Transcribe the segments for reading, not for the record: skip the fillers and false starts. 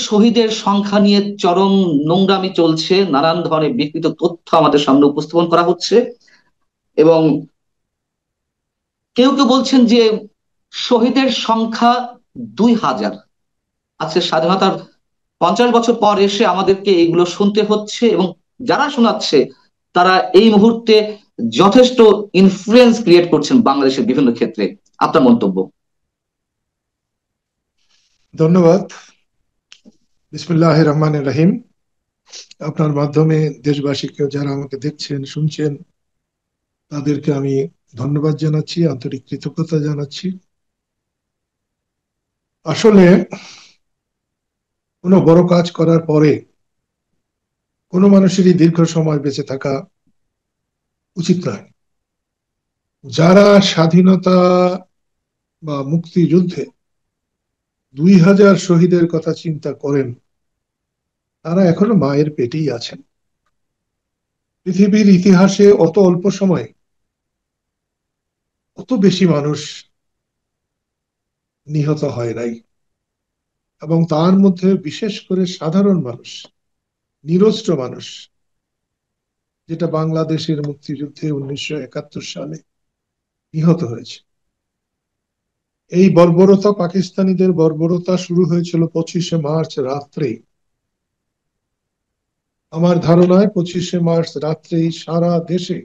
শহীদের সংখ্যা নিয়ে চরম নোংরামি চলছে, নানান ধরনের বিকৃত তথ্য আমাদের সামনে উপস্থাপন করা হচ্ছে। এবং কেউ কেউ বলছেন যে শহীদের সংখ্যা 2000। আজকে স্বাধীনতার 50 বছর পর এসে আমাদেরকে এগুলো শুনতে হচ্ছে, এবং যারা শোনাচ্ছে তারা এই মুহূর্তে যথেষ্ট ইনফ্লুয়েন্স ক্রিয়েট করছেন বাংলাদেশের বিভিন্ন ক্ষেত্রে। আপনার মন্তব্য? ধন্যবাদ। বিসমিল্লাহির রহমানির রহিম। আপনার মাধ্যমে দেশবাসীকে, যারা আমাকে দেখছেন শুনছেন, তাদেরকে আমি ধন্যবাদ জানাচ্ছি, আন্তরিক কৃতজ্ঞতা জানাচ্ছি। আসলে কোনো বড় কাজ করার পরে কোনো মানুষেরই দীর্ঘ সময় বেঁচে থাকা উচিত নয়। যারা স্বাধীনতা বা মুক্তিযুদ্ধে 2000 শহীদের কথা চিন্তা করেন, তারা এখনো মায়ের পেটেই আছেন। পৃথিবীর ইতিহাসে অত অল্প সময়ে অত বেশি মানুষ নিহত হয় নাই, এবং তার মধ্যে বিশেষ করে সাধারণ মানুষ, নিরস্ত্র মানুষ, যেটা বাংলাদেশের মুক্তিযুদ্ধে 1971 সালে নিহত হয়েছে। এই বর্বরতা, পাকিস্তানিদের বর্বরতা শুরু হয়েছিল 25শে মার্চ রাত্রে। আমার ধারণায় 25শে মার্চ রাত্রেই সারা দেশে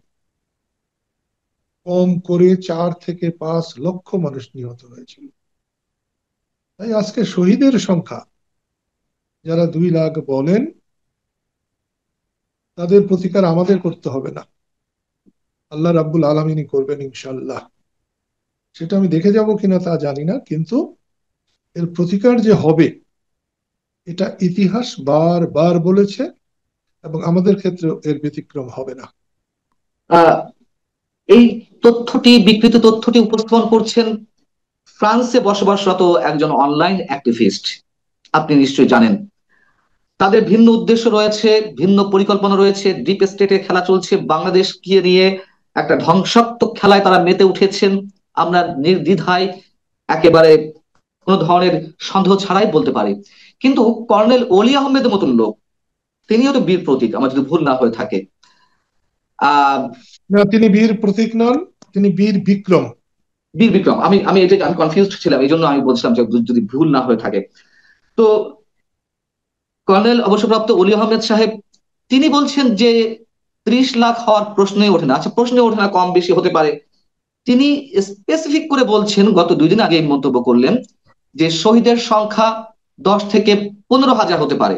কম করে 4 থেকে 5 লক্ষ মানুষ নিহত হয়েছিল। তাই আজকে শহীদের সংখ্যা যারা 2 লাখ বলেন, তাদের প্রতিকার আমাদের করতে হবে না, আল্লাহ রাব্বুল আলামিনই করবেন ইনশাল্লাহ। সেটা আমি দেখে যাব কিনা তা জানি না, কিন্তু এর প্রতিকার যে হবে এটা ইতিহাস বারবার বলেছে, এবং আমাদের ক্ষেত্রে এর ব্যতিক্রম হবে না। আহ এই বিকৃত তথ্যটি উপস্থাপন করছেন ফ্রান্সে বসবাসরত একজন অনলাইন অ্যাক্টিভিস্ট। আপনি নিশ্চয়ই জানেন তাদের ভিন্ন উদ্দেশ্য রয়েছে, ভিন্ন পরিকল্পনা রয়েছে, ডিপ স্টেটে খেলা চলছে বাংলাদেশকে নিয়ে। একটা ধ্বংসাত্মক খেলায় তারা মেতে উঠেছেন। আমরা নির্দ্বিধায়, একেবারে কোনো ধরনের সন্দেহ ছাড়াই বলতে পারি। কিন্তু কর্নেল অলি আহমেদের মতন লোক, তিনিও তো বীর প্রতীক, আমার যদি ভুল না হয়ে থাকে। আহ না, তিনি বীর প্রতীক নন, তিনি বীর বিক্রম। বীর বিক্রম, আমি আমি এটা আমি কনফিউজ ছিলাম, এই জন্য আমি বলছিলাম যে যদি ভুল না হয়ে থাকে। তো কর্নেল অবসরপ্রাপ্ত অলি আহমেদ সাহেব তিনি বলছেন যে 30 লাখ হওয়ার প্রশ্নই ওঠে না। আচ্ছা, প্রশ্নই ওঠে না, কম বেশি হতে পারে। তিনি স্পেসিফিক করে বলছেন, গত 2 দিন আগে এই মন্তব্য করলেন, যে শহীদের সংখ্যা 10 থেকে 15 হাজার হতে পারে,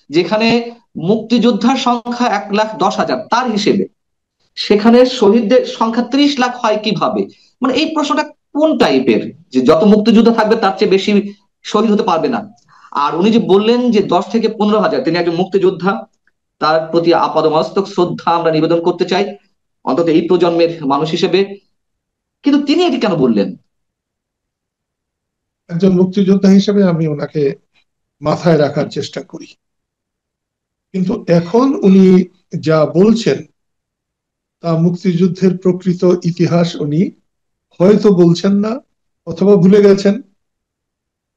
যেখানে মুক্তিযোদ্ধার সংখ্যা 1,10,000 তার হিসেবে। সেখানে শহীদদের সংখ্যা 30 লাখ হয় কিভাবে? মানে এই প্রশ্নটা কোন টাইপের, যে যত মুক্তিযোদ্ধা থাকবে তার চেয়ে বেশি শহীদ হতে পারবে না? আর উনি যে বললেন যে 10 থেকে 15 হাজার, তিনি একজন মুক্তিযোদ্ধা, তার প্রতি আপাদমস্তক শ্রদ্ধা আমরা নিবেদন করতে চাই, অন্তত এই প্রজন্মের মানুষ হিসেবে। কিন্তু তিনি এটি কেন বললেন? একজন মুক্তিযোদ্ধা হিসেবে আমি ওনাকে মাথায় রাখার চেষ্টা করি, কিন্তু এখন উনি যা বলছেন তা মুক্তিযুদ্ধের প্রকৃত ইতিহাস উনি হয়তো বলছেন না, অথবা ভুলে গেছেন।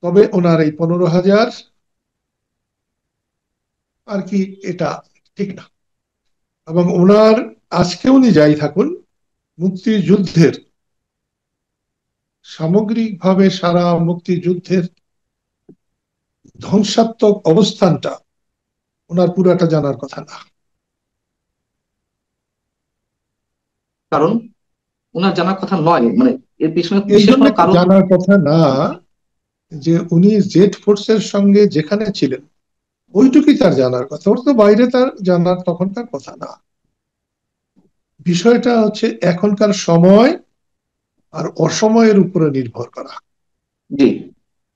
তবে ওনার এই 15,000 আর কি, এটা ঠিক না। এবং ওনার, আজকে উনি যাই থাকুন, মুক্তিযুদ্ধের সামগ্রিকভাবে সারা মুক্তিযুদ্ধের ধ্বংসাত্মক অবস্থানটা ওনার পুরাটা জানার কথা না। কারণ ওনার জানার কথা নয়, মানে এর পিছনে এই বিশেষ জন্য কোনো কারণ? জানার কথা না যে উনি জেড ফোর্সের সঙ্গে যেখানে ছিলেন ওইটুকুই তার জানার কথা, ওর তো বাইরে তার জানার তখনকার কথা না। বিষয়টা হচ্ছে এখনকার সময় আর অসময়ের উপরে নির্ভর করা। জি।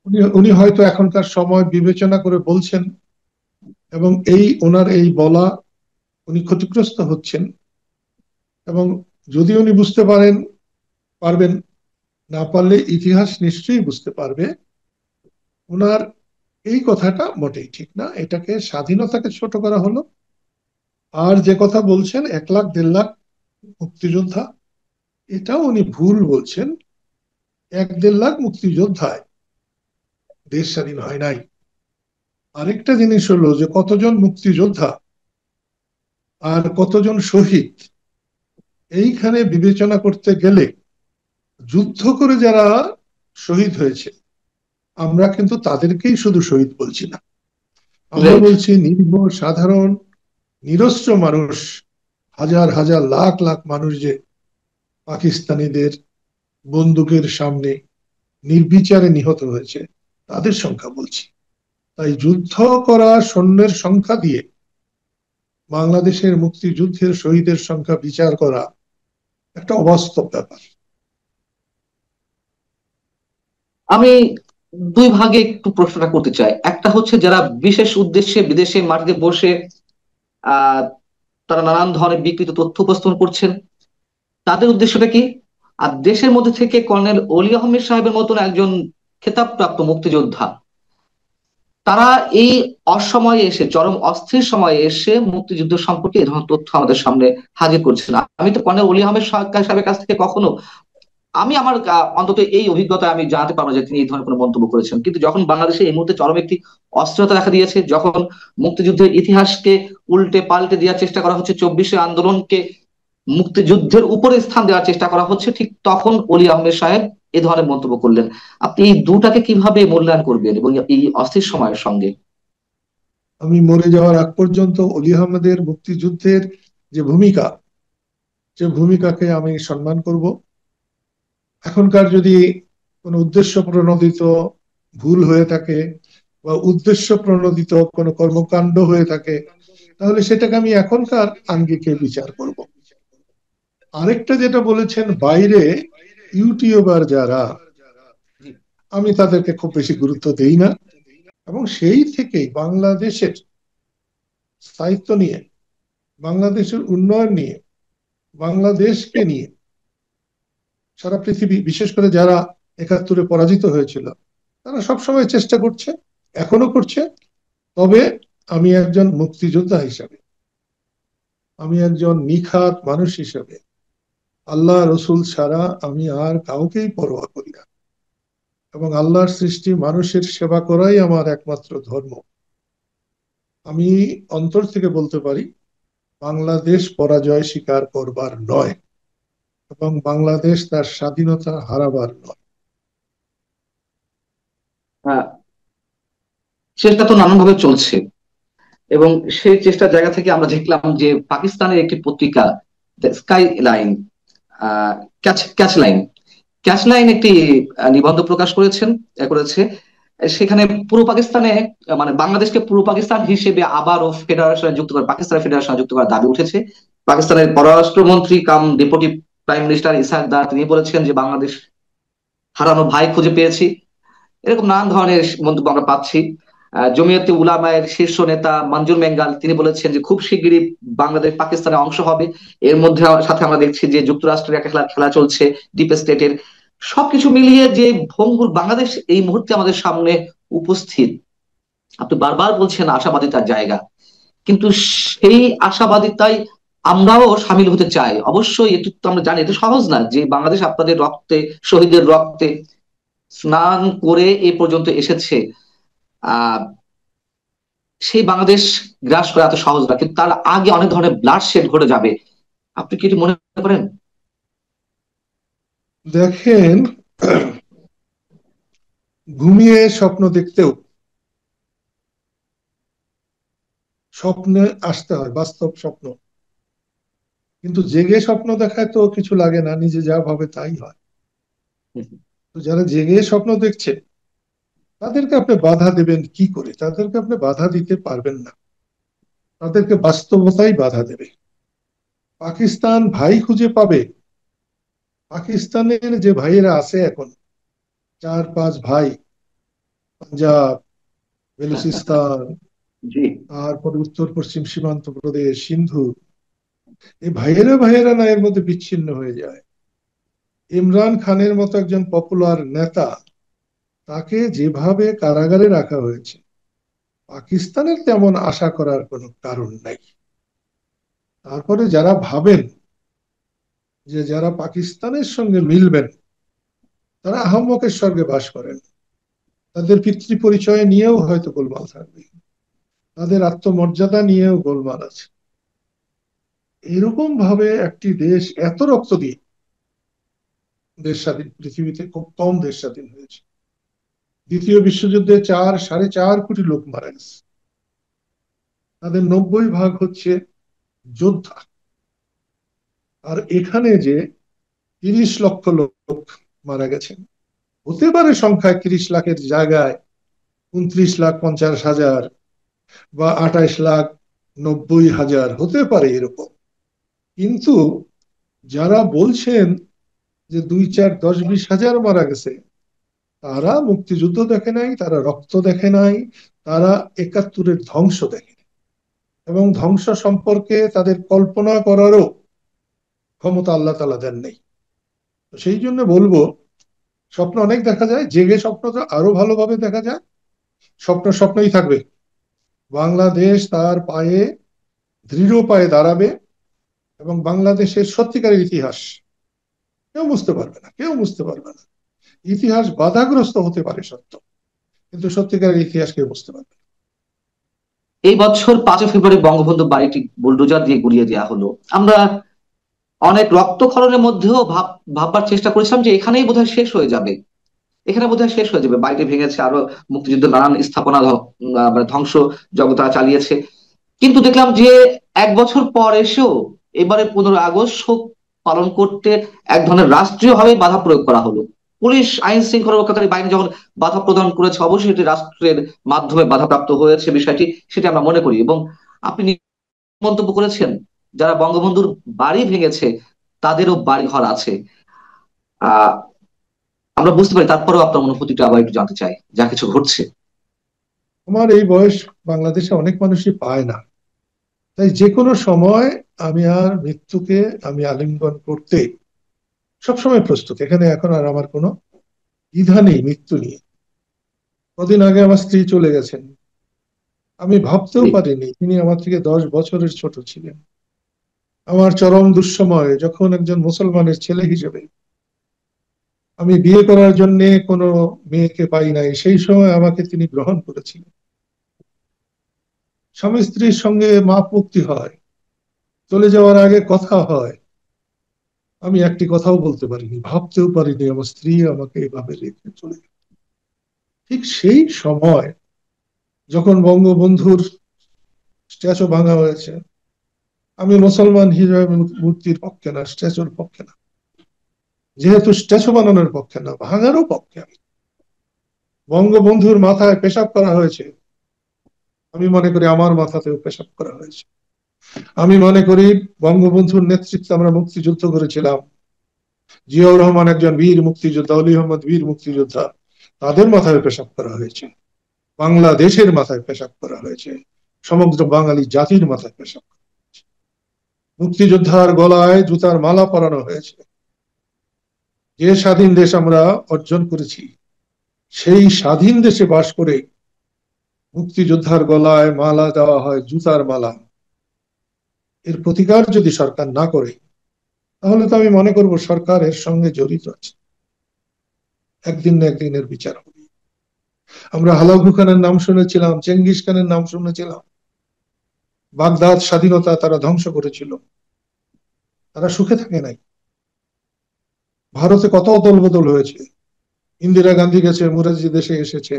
উনি উনি হয়তো এখনকার সময় বিবেচনা করে বলছেন, এবং এই ওনার এই বলা, উনি ক্ষতিগ্রস্ত হচ্ছেন। এবং যদি উনি বুঝতে পারবেন, না পারলে ইতিহাস নিশ্চয়ই বুঝতে পারবে, ওনার এই কথাটা মোটেই ঠিক না। এটাকে স্বাধীনতাকে ছোট করা হলো। আর যে কথা বলছেন 1 লাখ 1.5 লাখ মুক্তিযোদ্ধা, এটাও উনি ভুল বলছেন। 1-1.5 লাখ মুক্তিযোদ্ধায় দেশ স্বাধীন হয় নাই। আরেকটা জিনিস হলো যে কতজন মুক্তিযোদ্ধা আর কতজন শহীদ, এইখানে বিবেচনা করতে গেলে যুদ্ধ করে যারা শহীদ হয়েছে আমরা কিন্তু তাদেরকেই শুধু শহীদ বলছি না, আমরা রাইট। বলছি নিরীহ সাধারণ নিরস্ত্র মানুষ, হাজার হাজার লাখ লাখ মানুষ যে পাকিস্তানিদের বন্দুকের সামনে নির্বিচারে নিহত হয়েছে তাদের সংখ্যা বলছি। তাই যুদ্ধ করা সৈন্যের সংখ্যা দিয়ে বাংলাদেশের মুক্তিযুদ্ধের শহীদের সংখ্যা বিচার করা একটা অবাস্তব ব্যাপার। আমি দুই ভাগে একটু প্রশ্নটা করতে চাই। একটা হচ্ছে যারা বিশেষ উদ্দেশ্যে বিদেশে মাটিতে বসে আহ তারা নানান ধরনের বিকৃত তথ্য উপস্থাপন করছেন, তাদের উদ্দেশ্যটা কি? আর দেশের মধ্যে থেকে কর্নেল অলি আহমেদ সাহেবের মতন একজন খেতাবপ্রাপ্ত মুক্তিযোদ্ধা, তারা এই অসময়ে এসে, চরম অস্থির সময়ে এসে মুক্তিযুদ্ধ সম্পর্কে এই ধরনের তথ্য আমাদের সামনে হাজির করছেন। আমি তো কর্নেল অলি আহমেদ সাহেবের কাছ থেকে কখনো, আমি আমার অন্তত এই অভিজ্ঞতা আমি জানাতে পারবো যে তিনি এই ধরনের কোনো মন্তব্য করেছেন। কিন্তু যখন বাংলাদেশে এই মুহূর্তে চরম একটি অস্থিরতা দেখা দিয়েছে, যখন মুক্তিযুদ্ধের ইতিহাসকে উল্টে পাল্টে দেওয়ার চেষ্টা করা হচ্ছে, 24শে আন্দোলনকে মুক্তিযুদ্ধের উপরে স্থান দেওয়ার চেষ্টা করা হচ্ছে, ঠিক তখন অলি আহমেদ সাহেব এ ধরনের মন্তব্য করলেন। আপনি এই দুটাকে কিভাবে মূল্যায়ন করবেন এবং এই অস্থির সময়ের সঙ্গে? আমি মরে যাওয়ার আগ পর্যন্ত অলি আহমেদের মুক্তিযুদ্ধের যে ভূমিকা, যে ভূমিকাকে আমি সম্মান করব। এখনকার যদি কোনো উদ্দেশ্য প্রণোদিত ভুল হয়ে থাকে বা উদ্দেশ্য প্রণোদিত কোনো কর্মকাণ্ড হয়ে থাকে তাহলে সেটাকে আমি এখনকার আঙ্গিকে বিচার করব। আরেকটা যেটা বলেছেন বাইরে ইউটিউবার যারা, জি। আমি তাদেরকে খুব বেশি গুরুত্ব দেই না, এবং সেই থেকেই বাংলাদেশের স্থায়িত্ব নিয়ে, বাংলাদেশের উন্নয়ন নিয়ে, বাংলাদেশকে নিয়ে সারা পৃথিবী, বিশেষ করে যারা 71-এ পরাজিত হয়েছিল, তারা সবসময় চেষ্টা করছে, এখনো করছে। তবে আমি একজন মুক্তিযোদ্ধা হিসাবে, আমি একজন নিখাত মানুষ হিসাবে আল্লাহ রসুল ছাড়া আমি আর কাউকেই পরোয়া করি না, এবং আল্লাহর সৃষ্টি মানুষের সেবা করাই আমার একমাত্র ধর্ম। আমি অন্তর থেকে বলতে পারি বাংলাদেশ পরাজয় স্বীকার করবার নয়, এবং বাংলাদেশ তার স্বাধীনতা হারাবার নয়। হ্যাঁ, চেষ্টা তো নানানভাবে চলছে, এবং সেই চেষ্টার জায়গা থেকে আমরা দেখলাম যে পাকিস্তানের একটি পত্রিকা sky line, catch catch line catch line একটি নিবন্ধ প্রকাশ করেছে। সেখানে পূর্ব পাকিস্তানে, মানে বাংলাদেশকে পূর্ব পাকিস্তান হিসেবে আবারও ফেডারেশনে যুক্ত করে, পাকিস্তানের ফেডারেশনে যুক্ত করার দাবি উঠেছে। পাকিস্তানের পররাষ্ট্রমন্ত্রী কাম ডেপুটি প্রাইম মিনিস্টার ইসহাক দার তিনি বলেছেন যে বাংলাদেশ হারানো ভাই খুঁজে পেয়েছি। এরকম নানান ধরনের মন্তব্য আমরা পাচ্ছি। জমিয়তে উলামায়ের শীর্ষ নেতা মঞ্জুর মেঙ্গাল তিনি বলেছেন যে খুব শিগগিরই বাংলাদেশ পাকিস্তানের অংশ হবে। এর মধ্যে সাথে আমরা দেখছি যে যুক্তরাষ্ট্রের একটা খেলা খেলা চলছে, ডিপ স্টেটের। সবকিছু মিলিয়ে যে ভঙ্গুর বাংলাদেশ এই মুহূর্তে আমাদের সামনে উপস্থিত, আপনি বারবার বলছেন আশাবাদিতার জায়গা, কিন্তু সেই আশাবাদিতায় আমরাও সামিল হতে চাই। অবশ্যই এটি তো আমরা জানি, এটা সহজ না যে বাংলাদেশ আপনাদের রক্তে, শহীদের রক্তে স্নান করে এ পর্যন্ত এসেছে। আহ সেই বাংলাদেশ গ্রাস করা এত সহজ না, কিন্তু তার আগে অনেক ধরনের ব্লাড শেড ঘটে যাবে। আপনি কি এটি মনে করেন? দেখেন, ঘুমিয়ে স্বপ্ন দেখতেও স্বপ্নে আসতে হয়, বাস্তব স্বপ্ন। কিন্তু জেগে স্বপ্ন দেখায় তো কিছু লাগে না, নিজে যা ভাবে তাই হয়। তো যারা জেগে স্বপ্ন দেখছে তাদেরকে আপনি বাধা দেবেন কি করে? তাদেরকে আপনি বাধা দিতে পারবেন না, তাদেরকে বাস্তবতাই বাধা দেবে। পাকিস্তান ভাই খুঁজে পাবে, পাকিস্তানের যে ভাইয়েরা আছে এখন, 4-5 ভাই, পাঞ্জাব, বেলুচিস্তান, জি। তারপরে উত্তর পশ্চিম সীমান্ত প্রদেশ, সিন্ধু, এই ভাইয়েরা ভাইয়েরা না এর মধ্যে বিচ্ছিন্ন হয়ে যায়। ইমরান খানের মতো একজন পপুলার নেতা, তাকে যেভাবে কারাগারে রাখা হয়েছে, পাকিস্তানের তেমন আশা করার কোনো কারণ নাই। তারপরে যারা ভাবেন যে যারা পাকিস্তানের সঙ্গে মিলবেন তারা আহম্মকের স্বর্গে বাস করেন, তাদের পিতৃ পরিচয় নিয়েও হয়তো গোলমাল থাকবে। তাদের আত্মমর্যাদা নিয়েও গোলমাল আছে। এরকম ভাবে একটি দেশ এত রক্ত দিয়ে দেশ স্বাধীন, পৃথিবীতে খুব কম দেশ স্বাধীন হয়েছে। দ্বিতীয় বিশ্বযুদ্ধে 4.5 কোটি লোক মারা গেছে, তাদের 90% হচ্ছে যোদ্ধা। আর এখানে যে 30 লক্ষ লোক মারা গেছেন, হতে পারে সংখ্যায় 30 লাখের জায়গায় 29,50,000 বা 28,90,000 হতে পারে এরকম। কিন্তু যারা বলছেন যে 2, 4, 10, 20 হাজার মারা গেছে, তারা মুক্তিযুদ্ধ দেখে নাই, তারা রক্ত দেখে নাই, তারা 71-এর ধ্বংস দেখে, এবং ধ্বংস সম্পর্কে তাদের কল্পনা করারও ক্ষমতা আল্লাহ তাআলা দেন নেই। সেই জন্য বলবো, স্বপ্ন অনেক দেখা যায়, জেগে স্বপ্ন তো আরো ভালোভাবে দেখা যায়। স্বপ্ন স্বপ্নই থাকবে। বাংলাদেশ তার পায়ে, দৃঢ় পায়ে দাঁড়াবে, এবং বাংলাদেশের সত্যিকারের ইতিহাস কেউ বুঝতে পারবে না, কেউ বুঝতে পারবে না। ইতিহাস বাধাগ্রস্ত হতে পারে সত্য, কিন্তু সত্যিকারের ইতিহাস কেউ বুঝতে পারবে না। এই বছর 5 ফেব্রুয়ারি বঙ্গবন্ধু বাড়িটি বুলডোজার দিয়ে গুড়িয়ে দেওয়া হলো। আমরা অনেক রক্তক্ষরণের মধ্যেও ভাববার চেষ্টা করেছিলাম যে এখানেই বোধহয় শেষ হয়ে যাবে, এখানে বোধহয় শেষ হয়ে যাবে, বাড়িটি ভেঙেছে, আরো মুক্তিযুদ্ধ নানান স্থাপনা মানে ধ্বংস জগৎ তারা চালিয়েছে। কিন্তু দেখলাম যে 1 বছর পর এসেও এবারে 15 আগস্ট শোক পালন করতে এক ধরনের রাষ্ট্রীয়ভাবে বাধা প্রয়োগ করা হলো। পুলিশ আইন শৃঙ্খলা রক্ষাকারী বাহিনী যখন বাধা প্রদান করেছে, অবশ্যই এটি রাষ্ট্রের মাধ্যমে বাধাপ্রাপ্ত হয়েছে বিষয়টি, সেটি আমরা মনে করি। এবং আপনি মন্তব্য করেছেন যারা বঙ্গবন্ধুর বাড়ি ভেঙেছে তাদেরও বাড়ি ঘর আছে। আহ আমরা বুঝতে পারি, তারপরেও আপনার অনুভূতিটা আবার একটু জানতে চাই, যা কিছু ঘটছে। আমার এই বয়স বাংলাদেশে অনেক মানুষই পায় না, তাই যে কোনো সময় আমি আর মৃত্যুকে আমি আলিঙ্গন করতে সবসময় প্রস্তুত। এখানে এখন আর আমার কোনো দ্বিধা নেই মৃত্যু নিয়ে। কদিন আগে আমার স্ত্রী চলে গেছেন, আমি ভাবতেও জি। পারিনি তিনি আমার থেকে 10 বছরের ছোট ছিলেন। আমার চরম দুঃসময়, যখন একজন মুসলমানের ছেলে হিসেবে আমি বিয়ে করার জন্য কোনো মেয়েকে পাই নাই, সেই সময় আমাকে তিনি গ্রহণ করেছিলেন। স্বামী স্ত্রীর সঙ্গে মাপ মুক্তি হয়, চলে যাওয়ার আগে কথা হয়। আমি একটি কথাও বলতে পারিনি, ভাবতেও পারিনি আমার স্ত্রী আমাকে এভাবে রেখে চলে গেল। ঠিক সেই সময় যখন বঙ্গবন্ধুর স্ট্যাচু ভাঙা হয়েছে, আমি মুসলমান হিসেবে মূর্তির পক্ষে না, স্ট্যাচুর পক্ষে না, যেহেতু স্ট্যাচু বানানোর পক্ষে না, ভাঙারও পক্ষে আমি। বঙ্গবন্ধুর মাথায় পেশাব করা হয়েছে, আমি মনে করি আমার মাথাতেও পেশাব করা হয়েছে। আমি মনে করি বঙ্গবন্ধুর নেতৃত্বে আমরা মুক্তিযুদ্ধ করেছিলাম, জিয়াউর রহমান একজন বীর মুক্তিযোদ্ধা, অলি আহমদ বীর মুক্তিযোদ্ধা, তাদের মাথায় পেশাব করা হয়েছে, বাংলাদেশের মাথায় পেশাব করা হয়েছে, সমগ্র বাঙালি জাতির মাথায় পেশাব করা হয়েছে। মুক্তিযোদ্ধার গলায় জুতার মালা পরানো হয়েছে। যে স্বাধীন দেশ আমরা অর্জন করেছি, সেই স্বাধীন দেশে বাস করে মুক্তিযোদ্ধার গলায় মালা দেওয়া হয়, জুতার মালা। এর প্রতিকার যদি সরকার না করে, তাহলে তো আমি মনে করব সরকার এর সঙ্গে জড়িত আছে। একদিন না একদিন এর বিচার হবে। আমরা হালাকু খানের নাম শুনেছিলাম, চেঙ্গিস খানের নাম শুনেছিলাম। বাগদাদ স্বাধীনতা তারা ধ্বংস করেছিল, তারা সুখে থাকে নাই। ভারতে কত অদল বদল হয়েছে, ইন্দিরা গান্ধী গেছে, মুরারজি দেশে এসেছে,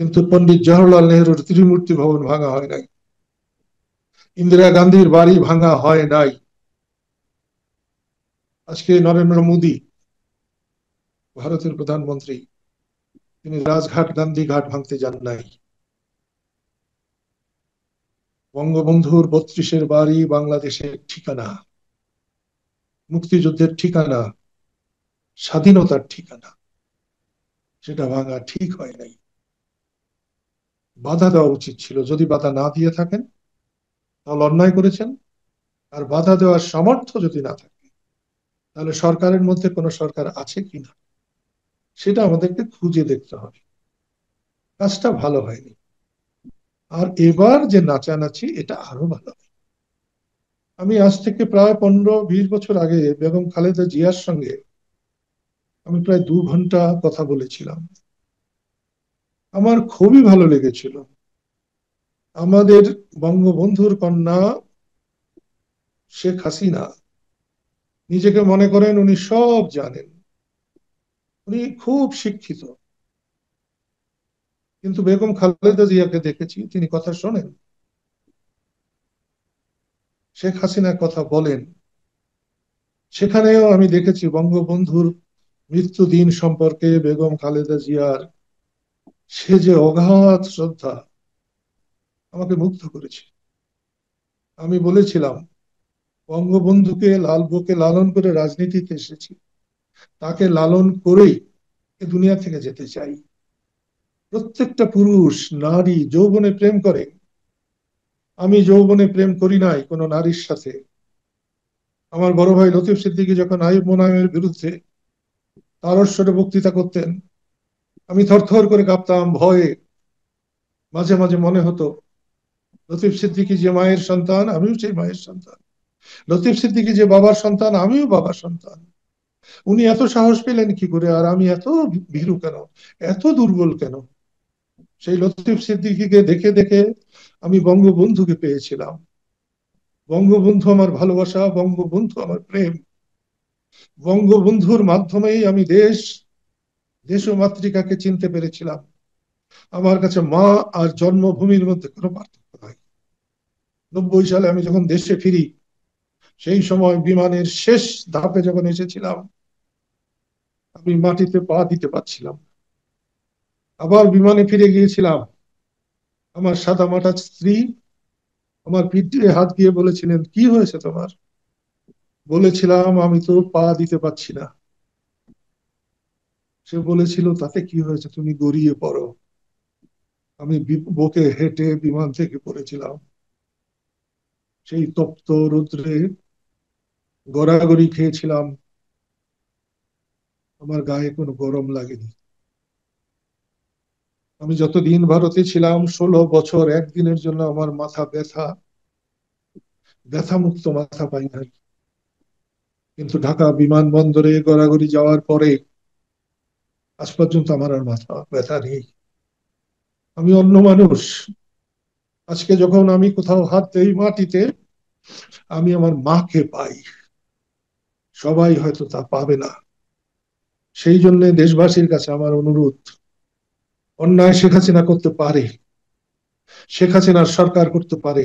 কিন্তু পন্ডিত জওহরলাল নেহরুর ত্রিমূর্তি ভবন ভাঙা হয় নাই, ইন্দিরা গান্ধীর বাড়ি ভাঙা হয় নাই। আজকে নরেন্দ্র মোদী ভারতের প্রধানমন্ত্রী, তিনি রাজঘাট গান্ধী ঘাট ভাঙতে যান নাই। বঙ্গবন্ধুর 32-এর বাড়ি বাংলাদেশের ঠিকানা, মুক্তিযুদ্ধের ঠিকানা, স্বাধীনতার ঠিকানা, সেটা ভাঙা ঠিক হয় নাই। বাধা দেওয়া উচিত ছিল। যদি বাধা না দিয়ে থাকেন তাহলে অন্যায় করেছেন। আর বাধা দেওয়ার সামর্থ্য যদি না থাকে, তাহলে সরকারের মধ্যে কোনো সরকার আছে কিনা সেটা আমাদেরকে খুঁজে দেখতে হবে। কাজটা ভালো হয়নি। আর এবার যে নাচানাচি, এটা আরো ভালো হয়। আমি আজ থেকে প্রায় 15-20 বছর আগে বেগম খালেদা জিয়ার সঙ্গে আমি প্রায় 2 ঘন্টা কথা বলেছিলাম। আমার খুবই ভালো লেগেছিল। আমাদের বঙ্গবন্ধুর কন্যা শেখ হাসিনা নিজেকে মনে করেন উনি সব জানেন, উনি খুব শিক্ষিত। কিন্তু বেগম খালেদা জিয়াকে দেখেছি তিনি কথা শোনেন, শেখ হাসিনা কথা বলেন। সেখানেও আমি দেখেছি বঙ্গবন্ধুর মৃত্যুদিন সম্পর্কে বেগম খালেদা জিয়ার সে যে অগাধ শ্রদ্ধা আমাকে মুগ্ধ করেছে। আমি বলেছিলাম বঙ্গবন্ধুকে বুকে লালন করে রাজনীতিতে এসেছি, তাকে লালন করেই এ দুনিয়া থেকে যেতে চাই। প্রত্যেকটা পুরুষ নারী যৌবনে প্রেম করে, আমি যৌবনে প্রেম করি নাই কোনো নারীর সাথে। আমার বড় ভাই লতিফ সিদ্দিকী যখন আইয়ুব মোনায়েমের বিরুদ্ধে তারস্বরে বক্তৃতা করতেন, আমি থরথর করে কাঁপতাম ভয়ে। মাঝে মাঝে মনে হতো লতিফ সিদ্দিকী যে মায়ের সন্তান আমিও সেই মায়ের সন্তান, লতিফ সিদ্দিকী যে বাবার সন্তান আমিও বাবার সন্তান। উনি এত সাহস পেলেন কি করে, আর আমি এত ভীরু কেন, এত দুর্বল কেন? সেই লতিফ সিদ্দিকীকে দেখে দেখে আমি বঙ্গবন্ধুকে পেয়েছিলাম। বঙ্গবন্ধু আমার ভালোবাসা, বঙ্গবন্ধু আমার প্রেম। বঙ্গবন্ধুর মাধ্যমেই আমি দেশ ও মাতৃকাকে চিনতে পেরেছিলাম। আমার কাছে মা আর জন্মভূমির মধ্যে কোনো পার্থক্য নাই। 90 সালে আমি যখন দেশে ফিরি, সেই সময় বিমানের শেষ ধাপে যখন এসেছিলাম, আমি মাটিতে পা দিতে পারছিলাম। আবার বিমানে ফিরে গিয়েছিলাম, আমার সাদা মাটা স্ত্রী আমার পিঠে হাত দিয়ে বলেছিলেন, কি হয়েছে তোমার? বলেছিলাম আমি তো পা দিতে পারছি না। সে বলেছিল, তাতে কি হয়েছে, তুমি গড়িয়ে পড়ো। আমি বুকে হেঁটে বিমান থেকে পড়েছিলাম। সেই তপ্ত রৌদ্রে গড়াগড়ি খেয়েছিলাম, আমার গায়ে কোনো গরম লাগেনি। আমি যতদিন ভারতে ছিলাম, 16 বছর, একদিনের জন্য আমার মাথা ব্যথা ব্যথা মুক্ত মাথা পাই নাই। কিন্তু ঢাকা বিমানবন্দরে গড়াগড়ি যাওয়ার পরে আজ পর্যন্ত আমার আর মাথা ব্যথা নেই। আমি অন্য মানুষ। আজকে যখন আমি কোথাও হাত দেই মাটিতে, আমি আমার মাকে পাই। সবাই হয়তো তা পাবে না। সেই জন্য দেশবাসীর কাছে আমার অনুরোধ, অন্যায় শেখ হাসিনা করতে পারে, শেখ হাসিনার সরকার করতে পারে,